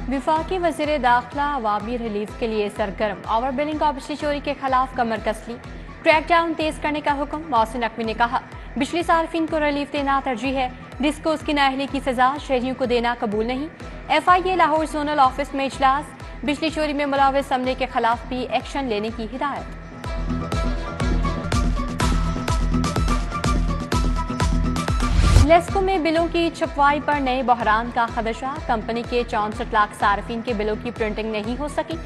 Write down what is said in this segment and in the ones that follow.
वफाकी वज़ीर दाखिला अवामी रिलीफ के लिए सरगर्म। ओवर बिलिंग और बिजली चोरी के खिलाफ कमर कस ली। क्रैक डाउन तेज करने का हुक्म। मोहसिन नकवी ने कहा, बिजली सार्फिन को रिलीफ देना तरजीह है। डिस्कोस की नाअहली की सजा शहरियों को देना कबूल नहीं। FIA लाहौर जोनल ऑफिस में इजलास। बिजली चोरी में मुलविस अमले के खिलाफ भी एक्शन लेने की हिदायत। लेस्को में बिलों की छपवाई पर नए बहरान का खदशा। कंपनी के 64 लाख सार्फिन के बिलों की प्रिंटिंग नहीं हो सकी।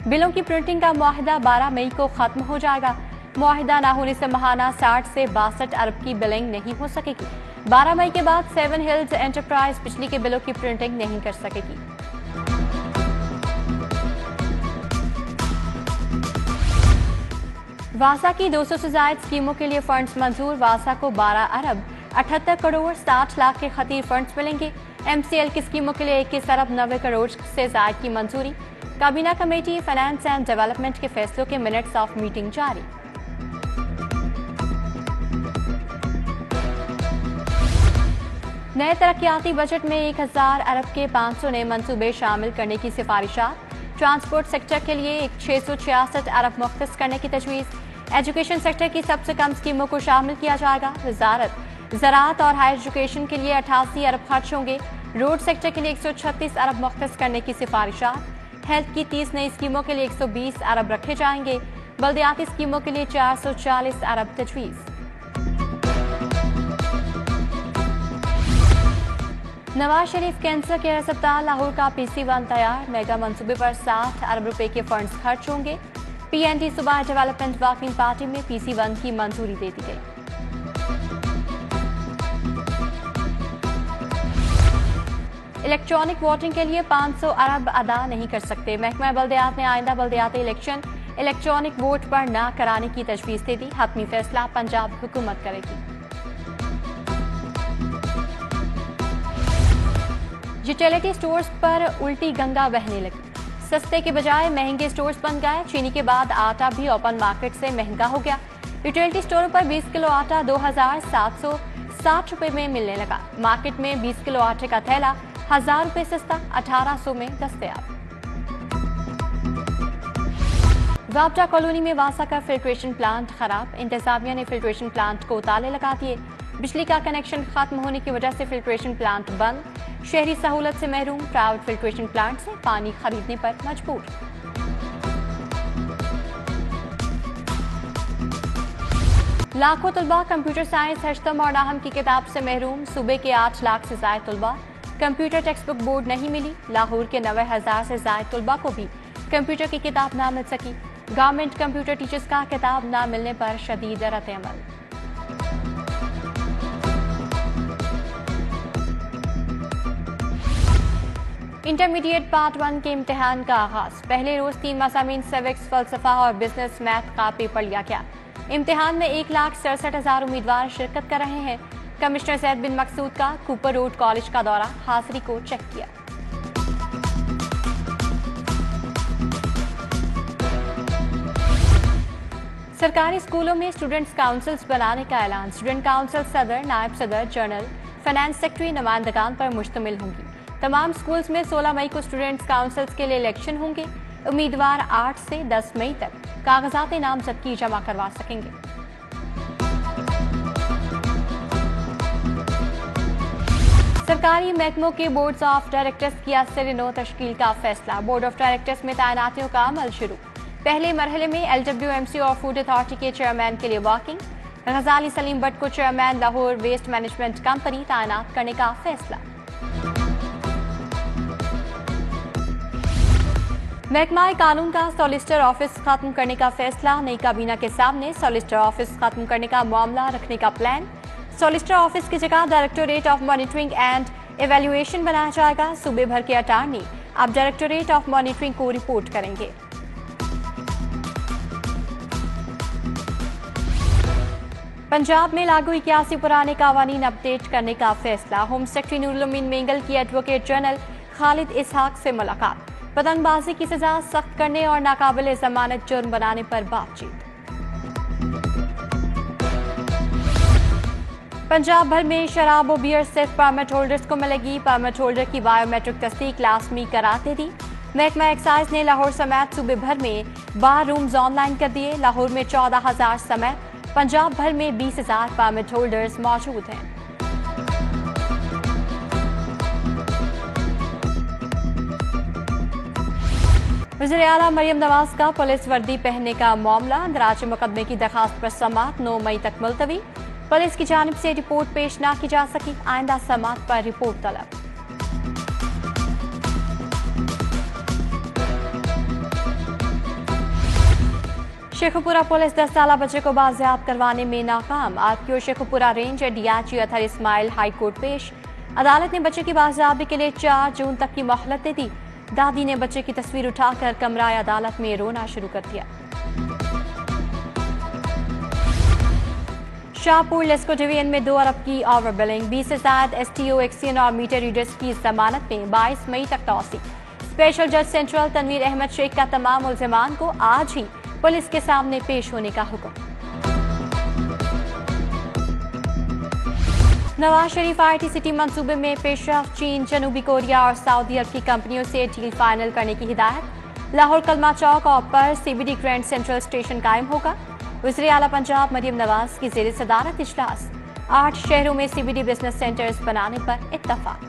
बिलों की प्रिंटिंग का मुआहदा 12 मई को खत्म हो जाएगा। मुआहदा न होने से माहाना 60 से 62 अरब की बिलिंग नहीं हो सकेगी। 12 मई के बाद सेवन हिल्स एंटरप्राइज बिजली के बिलों की प्रिंटिंग नहीं कर सकेगी। वासा की 200 से ज्यादा स्कीमों के लिए फंड्स मंजूर। वासा को 12 अरब 78 करोड़ 60 लाख के खतीर फंड्स मिलेंगे। MCL की स्कीमों के लिए 21 अरब 90 करोड़ से ज्यादा की मंजूरी। काबीना कमेटी फाइनेंस एंड डेवलपमेंट के फैसलों के मिनट्स ऑफ मीटिंग जारी। नए तरक्याती बजट में 1000 अरब के 500 नए मंसूबे शामिल करने की सिफारिशात। ट्रांसपोर्ट सेक्टर के लिए 666 अरब मुख्तस करने की तजवीज़। एजुकेशन सेक्टर की सबसे कम स्कीमों को शामिल किया जाएगा। वजारत ज़राअत और हायर एजुकेशन के लिए 88 अरब खर्च होंगे। रोड सेक्टर के लिए 136 अरब मुख्तस करने की सिफारिशात। हेल्थ की 30 नई स्कीमों के लिए 120 अरब रखे जाएंगे। बल्दियाती स्कीमों के लिए 440 अरब तजवीज़। नवाज शरीफ कैंसर केयर अस्पताल लाहौर का PC1 तैयार। मेगा मंसूबे पर 60 अरब रुपए के फंड्स खर्च होंगे। PND सूबा डेवलपमेंट वर्किंग पार्टी में PC1 की मंजूरी दे दी गई। इलेक्ट्रॉनिक वोटिंग के लिए 500 अरब अदा नहीं कर सकते। महकमा बल्दियात ने आइंदा बल्दियाती इलेक्शन इलेक्ट्रॉनिक वोट पर न कराने की तजवीज़ दे दी। हतमी फैसला पंजाब हुकूमत करेगी। यूटिलिटी स्टोर्स पर उल्टी गंगा बहने लगी। सस्ते के बजाय महंगे स्टोर्स बन गए। चीनी के बाद आटा भी ओपन मार्केट से महंगा हो गया। यूटिलिटी स्टोरों पर 20 किलो आटा 2760 रुपए में मिलने लगा। मार्केट में 20 किलो आटे का थैला 1000 रुपए सस्ता 1800 में दस्तयाब। वापडा कॉलोनी में वासा का फिल्ट्रेशन प्लांट खराब। इंतजामिया ने फिल्ट्रेशन प्लांट को ताले लगा दिए। बिजली का कनेक्शन खत्म होने की वजह से फिल्ट्रेशन प्लांट बंद। शहरी सहूलत से महरूम। प्राइवेट फिल्ट्रेशन प्लांट से पानी खरीदने पर मजबूर। लाखों तलबा कंप्यूटर साइंस हश्तम और नाहम की किताब से महरूम। सूबे के 8 लाख से ज्यादा तलबा कंप्यूटर टेक्स्ट बुक बोर्ड नहीं मिली। लाहौर के 90,000 से ज्यादा तलबा को भी कंप्यूटर की किताब ना मिल सकी। गवर्नमेंट कंप्यूटर टीचर्स का किताब ना मिलने पर शदीद रद्द-ए-अमल। इंटरमीडिएट पार्ट 1 के इम्तिहान का आगाज। पहले रोज 3 मज़ामीन सिविक्स, फलसफा और बिजनेस मैथ का पेपर लिया गया। इम्तिहान में 1,67,000 उम्मीदवार शिरकत कर रहे हैं। कमिश्नर जैद बिन मकसूद का कूपर रोड कॉलेज का दौरा हाजिरी को चेक किया। सरकारी स्कूलों में स्टूडेंट्स काउंसिल्स बनाने का ऐलान। स्टूडेंट काउंसिल सदर, नायब सदर, जनरल, फाइनेंस सेक्रेटरी नुमाइंदगान पर मुश्तमिल होंगी। तमाम स्कूल्स में 16 मई को स्टूडेंट्स काउंसिल्स के लिए इलेक्शन होंगे। उम्मीदवार 8 से 10 मई तक कागजात नामजदगी जमा करवा सकेंगे। सरकारी महकमों के बोर्ड्स ऑफ डायरेक्टर्स की असर-ए-नौ तश्कील का फैसला। बोर्ड ऑफ डायरेक्टर्स में तैनातियों का अमल शुरू। पहले मरहले में LWMC और फूड अथॉरिटी के चेयरमैन के लिए वॉकिंग। गजाली सलीम भट्ट को chairman Lahore waste management company तैनात करने का फैसला। महकमा कानून का सॉलिसिटर ऑफिस खत्म करने का फैसला। नई काबीना के सामने सॉलिसिटर ऑफिस खत्म करने का मामला रखने का प्लान। सॉलिसिटर ऑफिस की जगह directorate of monitoring and evaluation बनाया जाएगा। सूबे भर के अटॉर्नी अब डायरेक्टोरेट ऑफ मॉनिटरिंग को रिपोर्ट करेंगे। पंजाब में लागू 81 पुराने कानून अपडेट करने का फैसला। होम सेक्रेटरी नूरुल अमीन मेंगल की एडवोकेट जनरल खालिद इसहाक से मुलाकात। पतंगबाजी की सजा सख्त करने और नाकाबिल जमानत जुर्म बनाने पर बातचीत। पंजाब भर में शराब और बियर सिर्फ परमिट होल्डर्स को मिलेगी। परमिट होल्डर की बायोमेट्रिक तस्दीक लाजमी करार दे दी। महकमा एक्साइज ने लाहौर समेत सूबे भर में बार रूम्स ऑनलाइन कर दिए। लाहौर में 14,000 समेत पंजाब भर में 20,000 परमिट होल्डर्स मौजूद हैं। वज़ीर आला मरियम नवाज का पुलिस वर्दी पहनने का मामला अंदराज मुकदमे की दरखास्त पर समाअत 9 मई तक मुलतवी। पुलिस की जानिब से रिपोर्ट पेश न की जा सकी। आइंदा समाअत पर रिपोर्ट तलब। शेखुपुरा पुलिस 10 साला बच्चे को बाजियाब करवाने में नाकाम। RTO Sheikhupura range DIG Athar Ismail high court पेश। अदालत ने बच्चे की बाजियाबी के लिए 4 जून तक की मोहलत दे दी। दादी ने बच्चे की तस्वीर उठाकर कमरा अदालत में रोना शुरू कर दिया। शाहपुर लेस्को डिवीजन में 2 अरब की ओवर बिलिंग। 20 से ज्यादा एसटीओ एक्सियन और मीटर रीडर्स की जमानत में 22 मई तक तौसी। स्पेशल जज सेंट्रल तनवीर अहमद शेख का तमाम मुल्जिमान को आज ही पुलिस के सामने पेश होने का हुक्म। नवाज शरीफ आईटी सिटी मंसूबे में पेशरफ्त। चीन, जनूबी कोरिया और सऊदी अरब की कंपनियों से डील फाइनल करने की हिदायत। लाहौर कलमा चौक और पर सीबीडी ग्रैंड सेंट्रल स्टेशन कायम होगा। वज़ीर आला पंजाब मरियम नवाज की ज़ेर सदारत इजलास। 8 शहरों में सीबीडी बिजनेस सेंटर्स बनाने पर इत्तफाक।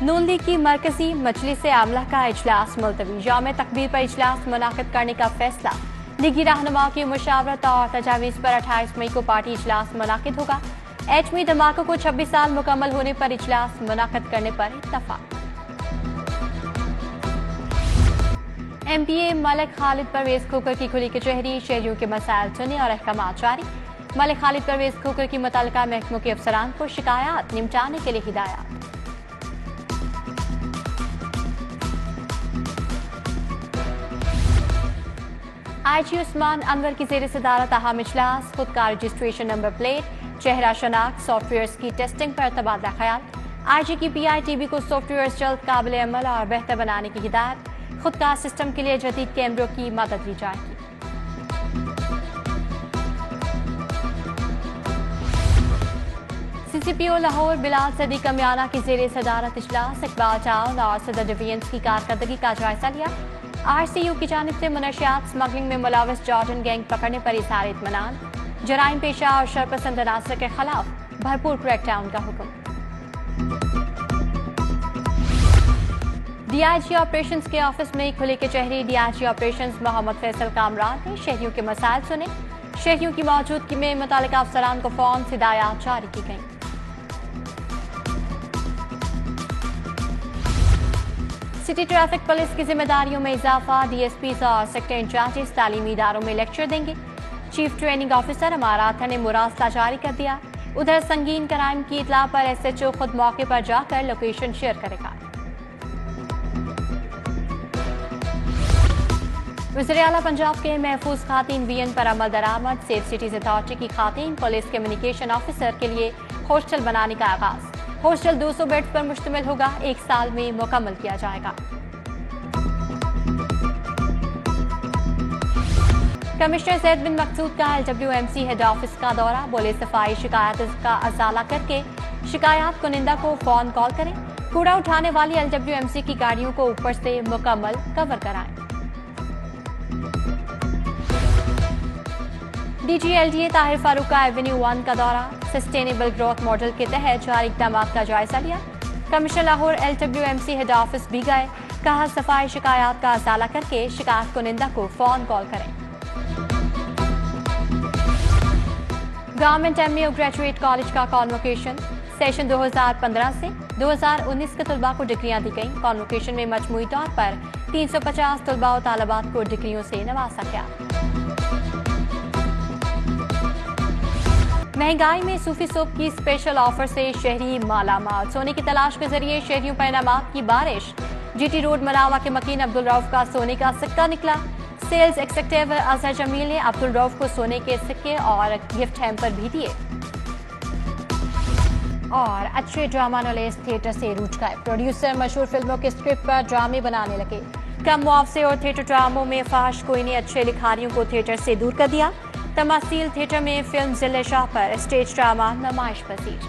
नून लीग की मरकजी मजलिस आमला का इजलास मुलतवी। यौम तकबीर पर इजलास मुनाकिद करने का फैसला। लीगी रहनुमा की मुशावरत और तजावीज़ पर 28 मई को पार्टी इजलास मुनाकिद होगा। एटमी धमाकों को 26 साल मुकम्मल होने पर इजलास मुनाकिद करने पर इत्तफाक। एमपीए मलिक खालिद परवेज खोखर की खुली कचहरी। शहरियों के मसाइल सुने और अहकाम जारी। मलिक खालिद परवेज खोखर की मुतल्लिका महकमों के अफसरान को शिकायत निपटाने के लिए हिदायत। आईजी उस्मान अनवर की ज़ेर सदारत अहम इजलास। खुद का रजिस्ट्रेशन नंबर प्लेट, चेहरा शनाख्त सॉफ्टवेयर की टेस्टिंग पर तबादला ख्याल। आईजी की पीआईटीबी को सॉफ्टवेयर जल्द काबिल अमल और बेहतर बनाने की हिदायत। खुद का सिस्टम के लिए जदीद कैमरों की मदद ली जाएगी। सीसीपीओ लाहौर बिलाल सदी कमियाना की ज़ेर सदारत इजलास। इकबाल चावल और सदर डिवीजन की कारकर्दगी का जायजा लिया। आरसीयू की जानिब से मुनशियात स्मगलिंग में मुलविस जॉर्डन गैंग पकड़ने पर इज़हार इत्मीनान। जराइम पेशा और शरपसंद अनासर के खिलाफ भरपूर क्रैकडाउन का हुक्म। डीआईजी ऑपरेशंस के ऑफिस में खुली कचहरी। डीआईजी ऑपरेशंस मोहम्मद फैसल कामरान ने शहरियों के मसाइल सुने। शहरियों की मौजूदगी में मुतल्लिका अफसरान को फौरन हिदायत जारी की गई। सिटी ट्रैफिक पुलिस की जिम्मेदारियों में इजाफा। डीएसपी और सेक्टर इंचार्जेस तालीमी इदारों में लेक्चर देंगे। चीफ ट्रेनिंग ऑफिसर अमारात ने मुरासला जारी कर दिया। उधर संगीन क्राइम की इतला पर एसएचओ खुद मौके पर जाकर लोकेशन शेयर करेगा। वज़ीर आला पंजाब के महफूज खातीन वीएन पर अमल दरामद। सेफ सिटीज अथॉरिटी की खातीन पुलिस कम्युनिकेशन ऑफिसर के लिए हॉस्टल बनाने का आगाज। हॉस्टल 200 बेड्स पर मुश्तमिल होगा। 1 साल में मुकम्मल किया जाएगा। कमिश्नर ज़ैद बिन मकसूद का LWMC हेड ऑफिस का दौरा। बोले सफाई शिकायत का अजाला करके शिकायत कुनिंदा को फोन कॉल करें। कूड़ा उठाने वाली LWMC की गाड़ियों को ऊपर से मुकम्मल कवर कराएं। DGLDA ताहिर फारूक का एवेन्यू 1 का दौरा। सस्टेनेबल ग्रोथ मॉडल के तहत जारी इक़दाम का जायजा लिया। Commissioner Lahore LWMC head office भी गए। कहा सफाई शिकायत का अजाला करके शिकायत कुनिंदा को फोन कॉल करें। गवर्नमेंट MA और ग्रेजुएट कॉलेज का कॉन्वोकेशन। सेशन 2015 से 2019 के तलबा को डिग्रियां दी गईं। कॉन्वोकेशन में मजमूई तौर पर 350 तलबा और तालिबात को डिग्रियों से नवाजा गया। महंगाई में सूफी सोप की स्पेशल ऑफर से शहरी मालामाल। सोने की तलाश के जरिए शहरियों पर इनामात की बारिश। GT रोड मनावा के मकीन अब्दुल रऊफ का सोने का सिक्का निकला। सेल्स एक्सेक्टिव अजहर जमील ने अब्दुल रऊफ को सोने के सिक्के और गिफ्ट हैम्पर भी दिए। और अच्छे ड्रामा नॉलेज थिएटर से रूठ गए। प्रोड्यूसर मशहूर फिल्मों के स्क्रिप्ट पर ड्रामे बनाने लगे। कम मुआवजे और थिएटर ड्रामों में फहाश कोई ने अच्छे लिखारियों को थिएटर से दूर कर दिया। तमासील थिएटर में फिल्म ज़िले शाह पर स्टेज ड्रामा नुमाइश पजीर।